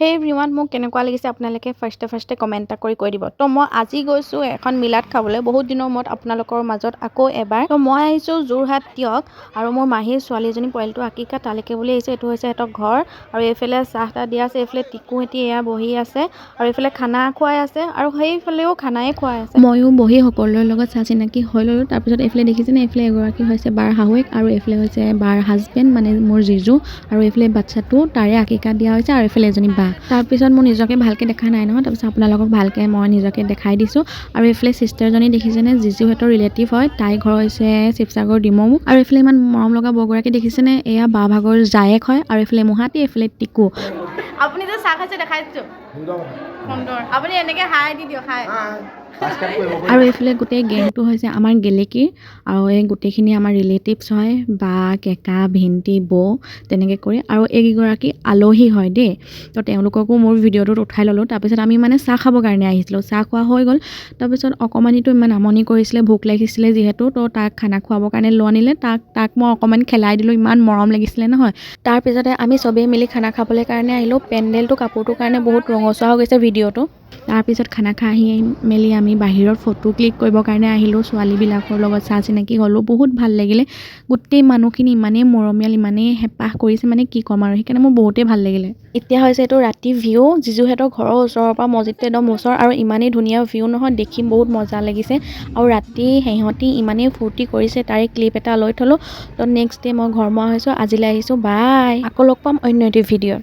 Hey everyone, মোক কেনেকুৱা লাগিছে আপোনালোকে ফাৰ্ষ্টে কমেণ্ট এটা কৰি কৈ দিব। তো মই আজি গৈছোঁ এখন মিলাত খাবলৈ বহুত দিনৰ মূৰত আপোনালোকৰ মাজত আকৌ এবাৰ। তো মই আহিছোঁ যোৰহাট টিয়ক আৰু মোৰ মাহীৰ ছোৱালীজনী পোৱালিটো আকিকা তালৈকে বুলি আহিছোঁ। এইটো হৈছে সিহঁতৰ ঘৰ আৰু এইফালে চাহ তাহ দিয়া আছে, এইফালে টিকুহঁতি এয়া বহি আছে আৰু এইফালে খানা খুৱাই আছে আৰু সেইফালেও খানাই খুৱাই আছে। ময়ো বহি সকলোৰে লগত চাহ চিনাকি হৈ ল'লোঁ। তাৰপিছত এইফালে দেখিছেনে, এইফালে এগৰাকী হৈছে বাৰ শাহুৱেক আৰু এইফালে হৈছে বাৰ হাজবেণ্ড মানে মোৰ জিজু আৰু এইফালে বাচ্ছাটো তাৰে আকিকা দিয়া হৈছে আৰু এইফালে এজনী বা। তাৰপিছত মোৰ নিজকে ভালকৈ দেখা নাই নহয়, তাৰপিছত আপোনালোকক ভালকৈ মই নিজকে দেখাই দিছোঁ। আৰু এইফালে ছিষ্টাৰজনী দেখিছেনে, জিজুহঁতৰ ৰিলেটিভ হয়, তাইৰ ঘৰ হৈছে শিৱসাগৰ ডিমৌ। আৰু এইফালে ইমান মৰম লগা বৰগৰাকী দেখিছেনে, এয়া বা ভাগৰ জায়েক হয় আৰু এইফালে মহাতি, এইফালে টিকু। আপুনি যে চাহ খাইছে দেখাই দিছোঁ সুন্দৰ, আপুনি এনেকৈ হাই দি দিয়ক হাই। আৰু এইফালে গোটেই গেংটো হৈছে আমাৰ গেলেকীৰ আৰু এই গোটেইখিনি আমাৰ ৰিলেটিভছ হয়, বা কেকা ভিন্তি বৌ তেনেকৈ কৰি। আৰু এইকেইগৰাকী আলহী হয় দেই, তো তেওঁলোককো মোৰ ভিডিঅ'টোত উঠাই ল'লোঁ। তাৰপিছত আমি মানে চাহ খাবৰ কাৰণে আহিছিলোঁ, চাহ খোৱা হৈ গ'ল। তাৰপিছত অকণমানিটো ইমান আমনি কৰিছিলে, ভোক লাগিছিলে যিহেতু, তো তাক খানা খুৱাবৰ কাৰণে লৈ আনিলে। তাক মই অকণমান খেলাই দিলোঁ, ইমান মৰম লাগিছিলে নহয়। তাৰপিছতে আমি চবেই মিলি খানা খাবলৈ কাৰণে আহিলোঁ। পেণ্ডেলটো কাপোৰটোৰ কাৰণে বহুত ৰঙচুৱা হৈ গৈছে ভিডিঅ'টো। তাৰপিছত খানা খাই আহি মেলি আমি বাহিৰত ফটো ক্লিক কৰিবৰ কাৰণে আহিলোঁ, ছোৱালীবিলাকৰ লগত চাহ চিনাকি হ'লোঁ, বহুত ভাল লাগিলে। গোটেই মানুহখিনি ইমানেই মৰমীয়াল, ইমানেই হেঁপাহ কৰিছে মানে কি ক'ম আৰু, সেইকাৰণে মোৰ বহুতেই ভাল লাগিলে। এতিয়া হৈছে এইটো ৰাতি ভিউ, জিজুহঁতৰ ঘৰৰ ওচৰৰ পৰা মছজিদটো একদম ওচৰ আৰু ইমানেই ধুনীয়া ভিউ নহয়, দেখি বহুত মজা লাগিছে। আৰু ৰাতি সিহঁতি ইমানেই ফূৰ্তি কৰিছে, তাৰে ক্লিপ এটা লৈ থ'লোঁ। তো নেক্সট ডে মই ঘৰ হৈছোঁ, আজিলৈ আহিছোঁ, বাই। আকৌ লগ পাম অন্য এটি ভিডিঅ'ত।